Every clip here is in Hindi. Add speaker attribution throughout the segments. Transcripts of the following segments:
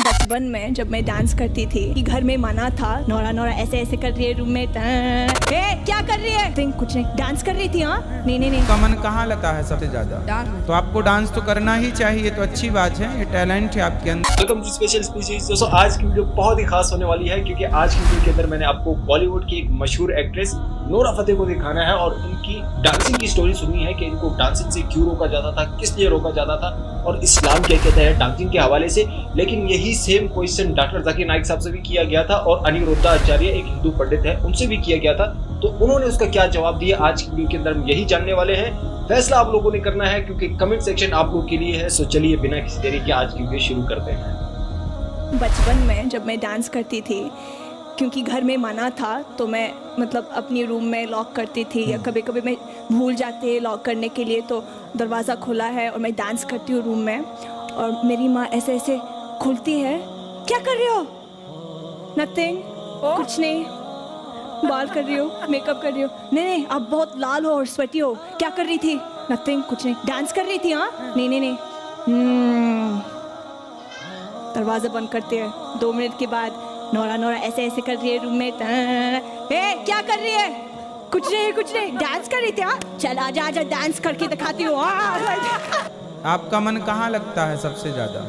Speaker 1: बचपन में जब मैं डांस करती थी कि घर में मना था, नौरा नौरा ऐसे ऐसे कर रही है रूम में, क्या कर रही है? कुछ नहीं, डांस कर रही थी। हाँ नहीं
Speaker 2: का मन कहाँ लगता है सबसे ज्यादा? तो आपको डांस तो करना ही चाहिए, तो अच्छी बात है, ये टैलेंट है आपके अंदर।
Speaker 3: Welcome to special species. दोस्तों आज की वीडियो बहुत ही खास होने वाली है क्योंकि आज की वीडियो के अंदर मैंने आपको बॉलीवुड की एक मशहूर एक्ट्रेस नोरा फतेही को दिखाना है और उनकी डांसिंग की स्टोरी सुननी है कि इनको डांसिंग से क्यों रोका जाता था, किस लिए रोका जाता था और इस्लाम क्या कहता है डांसिंग के हवाले से। लेकिन यही same question doctor Zakir Naik साहब से भी किया गया था और अनिरुद्धा आचार्य एक हिंदू पंडित है उनसे भी किया गया था, तो उन्होंने उसका क्या जवाब दिया आज की वीडियो के अंदर हम यही जानने वाले हैं। फैसला आप लोगों ने करना है क्योंकि कमेंट सेक्शन आप लोगों के लिए है। सो चलिए बिना किसी देरी के आज की वीडियो शुरू करते हैं।
Speaker 1: बचपन में जब मैं डांस करती थी, क्योंकि घर में मना था, तो मैं मतलब अपनी रूम में लॉक करती थी, या कभी कभी मैं भूल जाती है लॉक करने के लिए, तो दरवाज़ा खुला है और मैं डांस करती हूँ रूम में और मेरी माँ ऐसे ऐसे खुलती है, क्या कर रही हो? नथिंग, कुछ नहीं, बाल कर रही हो, मेकअप कर रही हो। नहीं, आप बहुत लाल हो और स्वेटी हो, क्या कर रही थी? नथिंग, कुछ नहीं, डांस कर रही थी। हाँ नहीं, दरवाज़ा बंद करते हैं। 2 मिनट के बाद नौरा नौरा ऐसे ऐसे कर रही है रूम में, क्या कर रही है? कुछ नहीं, डांस कर रही थी। हाँ चल आजा डांस करके दिखाती हूँ।
Speaker 2: आपका मन कहाँ लगता है सबसे ज्यादा?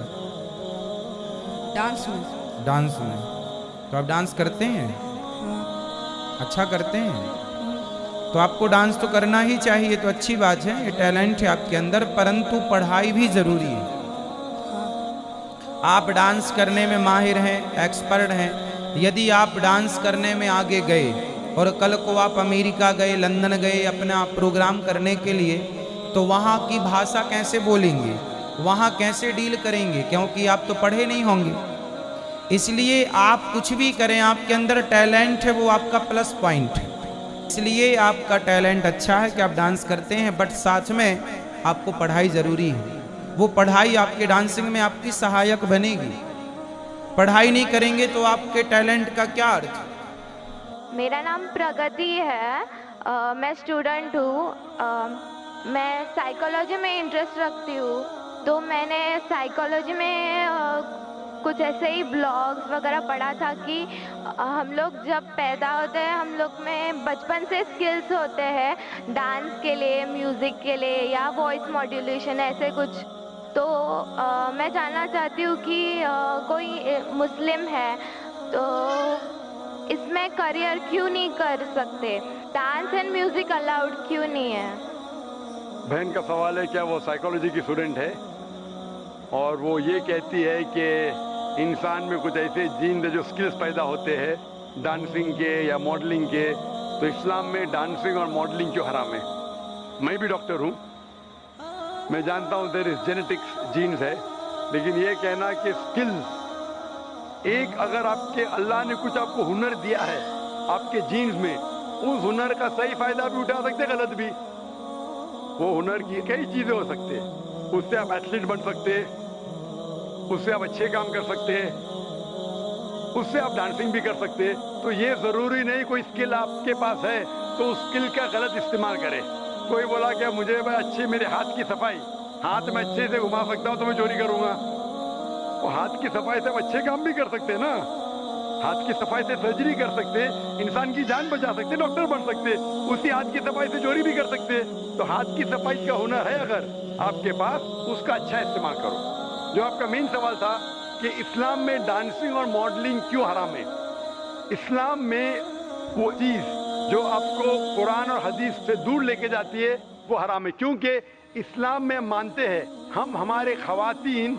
Speaker 2: डांस में। तो आप डांस करते हैं? अच्छा करते हैं? तो आपको डांस तो करना ही चाहिए, तो अच्छी बात है, ये टैलेंट है आपके अंदर, परंतु पढ़ाई भी जरूरी है। आप डांस करने में माहिर हैं, एक्सपर्ट हैं, यदि आप डांस करने में आगे गए और कल को आप अमेरिका गए, लंदन गए अपना प्रोग्राम करने के लिए, तो वहाँ की भाषा कैसे बोलेंगे, वहाँ कैसे डील करेंगे, क्योंकि आप तो पढ़े नहीं होंगे। इसलिए आप कुछ भी करें, आपके अंदर टैलेंट है, वो आपका प्लस पॉइंट है। इसलिए आपका टैलेंट अच्छा है कि आप डांस करते हैं, बट साथ में आपको पढ़ाई ज़रूरी है। वो पढ़ाई आपके डांसिंग में आपकी सहायक बनेगी। पढ़ाई नहीं करेंगे तो आपके टैलेंट का क्या अर्थ?
Speaker 4: मेरा नाम प्रगति है। मैं स्टूडेंट हूँ। मैं साइकोलॉजी में इंटरेस्ट रखती हूँ, तो मैंने साइकोलॉजी में कुछ ऐसे ही ब्लॉग्स वगैरह पढ़ा था कि हम लोग जब पैदा होते हैं, हम लोग में बचपन से स्किल्स होते हैं डांस के लिए, म्यूज़िक के लिए या वॉइस मॉड्यूलेशन ऐसे कुछ। तो मैं जानना चाहती हूँ कि कोई मुस्लिम है तो इसमें करियर क्यों नहीं कर सकते? डांस एंड म्यूज़िक अलाउड क्यों नहीं है?
Speaker 5: बहन का सवाल है, क्या वो साइकोलॉजी की स्टूडेंट है और वो ये कहती है कि इंसान में कुछ ऐसे जीन जो स्किल्स पैदा होते हैं डांसिंग के या मॉडलिंग के, तो इस्लाम में डांसिंग और मॉडलिंग क्यों हराम है? मैं भी डॉक्टर हूँ, मैं जानता हूँ देयर इज जेनेटिक्स जीन्स है, लेकिन ये कहना कि स्किल्स एक, अगर आपके अल्लाह ने कुछ आपको हुनर दिया है आपके जीन्स में, उस हुनर का सही फायदा भी उठा सकते, गलत भी। वो हुनर की कई चीजें हो सकते हैं, उससे आप एथलीट बन सकते हैं, उससे आप अच्छे काम कर सकते हैं, उससे आप डांसिंग भी कर सकते हैं। तो ये जरूरी नहीं कोई स्किल आपके पास है तो उस स्किल का गलत इस्तेमाल करे। कोई बोला कि मुझे अच्छी मेरे हाथ की सफाई, हाथ में अच्छे से घुमा सकता हूँ तो मैं चोरी करूंगा। वो हाथ की सफाई से हम अच्छे काम भी कर सकते हैं ना, हाथ की सफाई से सर्जरी कर सकते, इंसान की जान बचा सकते, डॉक्टर बन सकते, उसी हाथ की सफाई से चोरी भी कर सकते। तो हाथ की सफाई का हुनर है अगर आपके पास, उसका अच्छा इस्तेमाल करो। जो आपका मेन सवाल था कि इस्लाम में डांसिंग और मॉडलिंग क्यों हराम है? इस्लाम में वो चीज जो आपको कुरान और हदीस से दूर लेके जाती है वो हराम है, क्योंकि इस्लाम में मानते हैं हम हमारे खवातीन,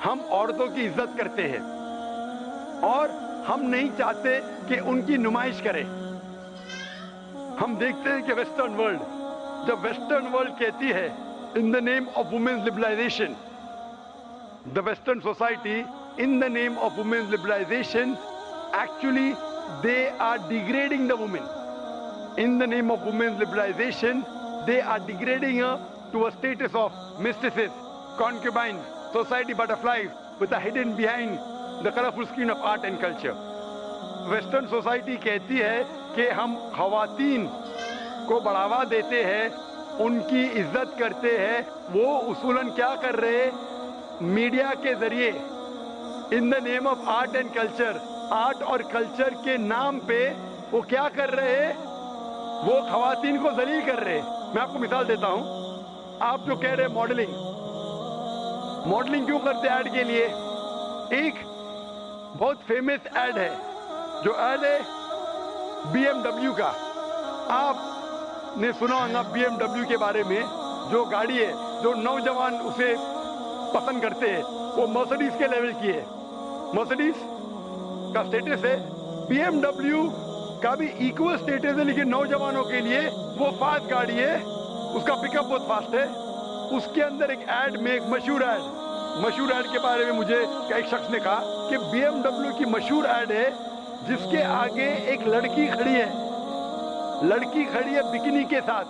Speaker 5: हम औरतों की इज्जत करते हैं और हम नहीं चाहते कि उनकी नुमाइश करें। हम देखते हैं कि वेस्टर्न वर्ल्ड, जब वेस्टर्न वर्ल्ड कहती है in the name of women's liberalisation, the Western society in the name of women's liberalization, actually they are degrading the woman. In the name of women's liberalization, they are degrading her to a status of mistresses, concubines, society butterflies with a hidden behind the colorful screen of art and culture. Western society कहती है कि हम खवातीन को बढ़ावा देते हैं, उनकी इज्जत करते हैं। वो उसूलन क्या कर रहे हैं? मीडिया के जरिए इन the name of art and culture, art और कल्चर के नाम पे वो क्या कर रहे हैं, वो खवातीन को जलील कर रहे हैं। मैं आपको मिसाल देता हूं। आप जो कह रहे हैं मॉडलिंग, मॉडलिंग क्यों करते हैं ऐड के लिए? एक बहुत फेमस ऐड है, जो ऐड है BMW का। आपने सुना होगा BMW के बारे में, जो गाड़ी है, जो नौजवान उसे पसंद करते हैं, वो मर्सिडीज के लेवल की है। मर्सिडीज का स्टेटस है, BMW का भी इक्वल स्टेटस है, लेकिन नौजवानों के लिए वो फास्ट गाड़ी है, उसका पिकअप बहुत फास्ट है। उसके अंदर एक ऐड में, एक मशहूर ऐड के बारे में मुझे एक शख्स ने कहा कि BMW की मशहूर ऐड है जिसके आगे एक लड़की खड़ी है बिकिनी के साथ,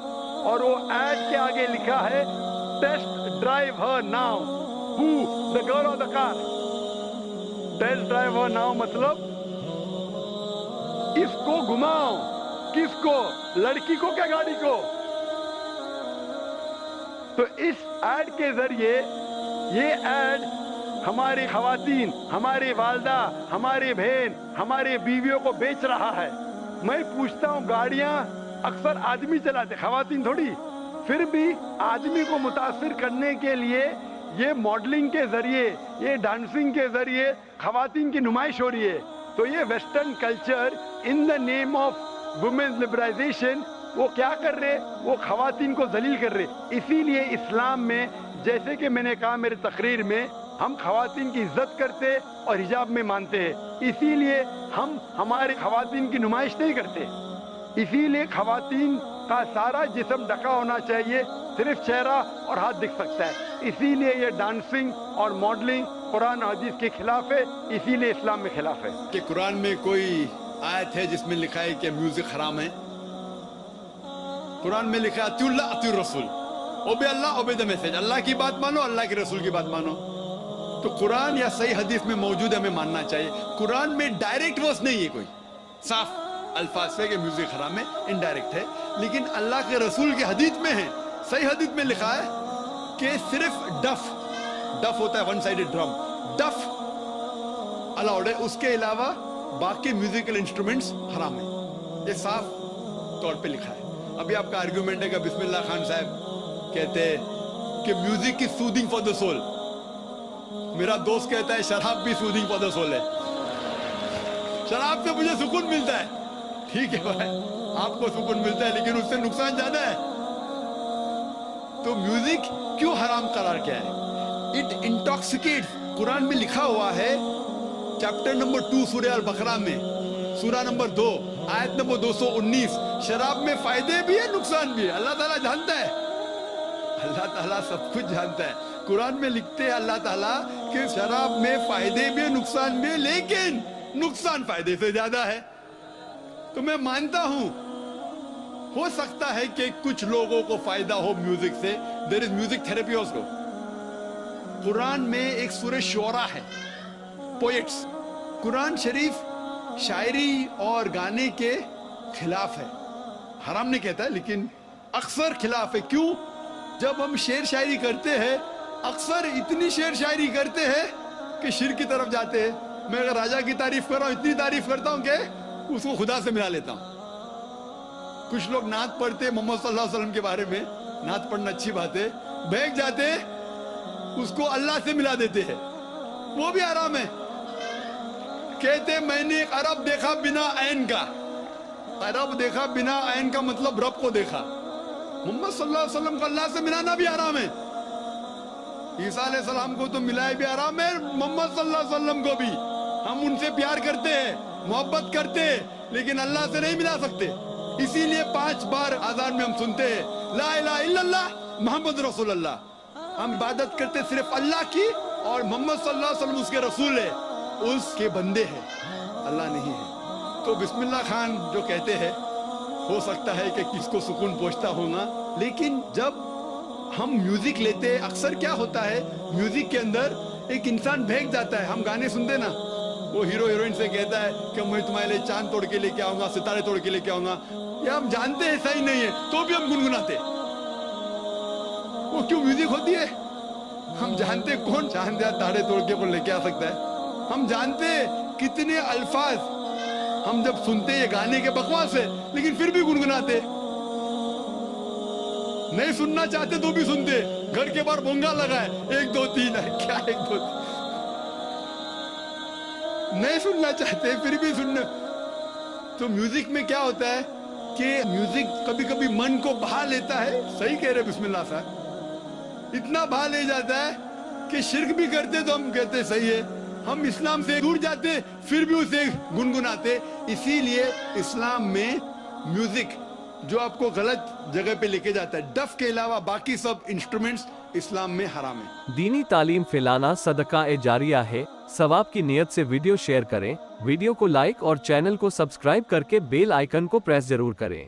Speaker 5: और वो ऐड के आगे लिखा है test drive her now, who the girl of the car. Test drive her now मतलब इसको घुमाओ। किसको? लड़की को क्या गाड़ी को? तो इस ऐड के जरिए ये ऐड हमारी खवातीन, हमारी वालदा, हमारी बहन, हमारे बीवियों को बेच रहा है। मैं पूछता हूँ, गाड़ियां अक्सर आदमी चलाते, खवातीन थोड़ी। फिर भी आदमी को मुतासिर करने के लिए ये मॉडलिंग के जरिए, ये डांसिंग के जरिए खवातीन की नुमाइश हो रही है। तो ये western culture in the name of women's liberalisation वो क्या कर रहे? वो खवातीन को जलील कर रहे। इसीलिए इस्लाम में, जैसे कि मैंने कहा मेरे तकरीर में, हम खवातीन की इज्जत करते और हिजाब में मानते हैं। इसीलिए हम हमारे खवातीन की नुमाइश नहीं करते। इसीलिए खवातीन का सारा जिस्म ढका होना चाहिए, सिर्फ चेहरा और हाथ दिख सकता है। इसीलिए ये डांसिंग और मॉडलिंग कुरान और हदीस के खिलाफ है, इसीलिए इस्लाम में खिलाफ है।
Speaker 6: कि कुरान में कोई आयत है जिसमें लिखा है कि म्यूजिक हराम है? कुरान में लिखा है अतिउल्लाह अतिउर रसूल, ओबे अल्लाह ओबे द मैसेज, अल्लाह की बात मानो, अल्लाह के रसूल की बात मानो। तो कुरान या सही हदीस में मौजूद हमें मानना चाहिए। कुरान में डायरेक्ट वर्स नहीं है, कोई साफ अल्फाज से कि म्यूजिक हराम है, इनडायरेक्ट है। लेकिन अल्लाह के रसूल के हदीस में है, सही हदीस में लिखा है कि सिर्फ डफ होता है वन साइडेड ड्रम, डफ अलाउड है, उसके अलावा बाकी म्यूजिकल इंस्ट्रूमेंट्स हराम है। ये साफ तौर पे लिखा है। अभी आपका आर्ग्यूमेंट है कि बिस्मिल्लाह खान साहब कहते हैं कि music is soothing for the soul. मेरा दोस्त कहता है शराब भी सूदिंग फॉर द सोल है, शराब से मुझे सुकून मिलता है। ठीक है भाई, आपको सुकून मिलता है, लेकिन उससे नुकसान ज्यादा है। तो म्यूजिक क्यों हराम करार किया है? इट इंटॉक्सिकेट्स। कुरान में लिखा हुआ है, चैप्टर नंबर 2 सूरह अल बकरा में, सूरा नंबर 2 आयत नंबर 219, शराब में फायदे भी है नुकसान भी है। अल्लाह ताला जानता है, अल्लाह ताला सब कुछ जानता है। कुरान में लिखते हैं अल्लाह ताला कि शराब में फायदे भी है नुकसान भी है, लेकिन नुकसान फायदे से ज्यादा है। तो मैं मानता हूं हो सकता है कि कुछ लोगों को फायदा हो म्यूजिक से, there is music therapy also. कुरान में एक सूरह शुरा है, पोएट्स। कुरान शरीफ शायरी और गाने के खिलाफ है, हराम नहीं कहता है, लेकिन अक्सर खिलाफ है। क्यों? जब हम शेर शायरी करते हैं, अक्सर इतनी शेर शायरी करते हैं कि शिर्क की तरफ जाते हैं। मैं अगर राजा की तारीफ कर रहा हूं, इतनी तारीफ करता हूं कि उसको खुदा से मिला लेता हूं। कुछ लोग नात पढ़ते मोहम्मद सल्लल्लाहु अलैहि वसल्लम के बारे में, नात पढ़ना अच्छी बात है, बहक जाते उसको अल्लाह से मिला देते हैं, वो भी हराम है। कहते मैंने एक अरब देखा बिना ऐन का। अरब देखा बिना ऐन का मतलब रब को देखा। मोहम्मद सल्लल्लाहु अलैहि वसल्लम को अल्लाह से मिलाना भी हराम है। ईसा अलैहि सलाम को तो मिलाए भी हराम है, मोहम्मद सल्लल्लाहु अलैहि वसल्लम को भी। हम उनसे प्यार करते हैं, मोहब्बत करते हैं, लेकिन अल्लाह से नहीं मिला सकते। इसीलिए 5 बार आजान में हम सुनते हैं ला इलाहा इल्लल्लाह मोहम्मद रसूलुल्लाह। हम इबादत करते सिर्फ अल्लाह की, और मोहम्मद सल्लल्लाहु अलैहि वसल्लम उसके रसूल है, उसके बंदे हैं, अल्लाह नहीं है। तो बिस्मिल्लाह खान जो कहते हैं, हो सकता है कि किसको सुकून पहुंचता होगा, लेकिन जब हम म्यूजिक लेते हैं, अक्सर क्या होता है म्यूजिक के अंदर एक इंसान बहक जाता है। हम गाने सुनते ना, वो हीरो हीरोइन से कहता है कि मैं तुम्हारे लिए चांद तोड़ के लेके आऊंगा, सितारे तोड़ के लेके आऊंगा, या हम जानते हैं ऐसा ही नहीं है तो भी हम गुनगुनाते। वो क्यों म्यूजिक होती है? हम जानते कौन चांद या तारे तोड़ के लेके आ सकता है। हम जानते हैं कितने अल्फाज हम जब सुनते ये गाने के बकवास है, लेकिन फिर भी गुनगुनाते। नहीं सुनना चाहते तो भी सुनते। घर के बाहर बोंगा लगा है, 1 2 3 है, क्या 1 2 नहीं सुनना चाहते फिर भी सुनना। तो म्यूजिक में क्या होता है कि म्यूजिक कभी कभी मन को बहा लेता है। सही कह रहे बिस्मिल्लाह साहब, इतना बहा ले जाता है कि शिर्क भी करते तो हम कहते सही है, हम इस्लाम से दूर जाते फिर भी उसे गुनगुनाते। इसीलिए इस्लाम में म्यूजिक जो आपको गलत जगह पे लेके जाता है, डफ के अलावा बाकी सब इंस्ट्रूमेंट्स इस्लाम में हराम है।
Speaker 7: दीनी तालीम फैलाना सदका ए जारिया है। सवाब की नियत से वीडियो शेयर करें, वीडियो को लाइक और चैनल को सब्सक्राइब करके बेल आइकन को प्रेस जरूर करें।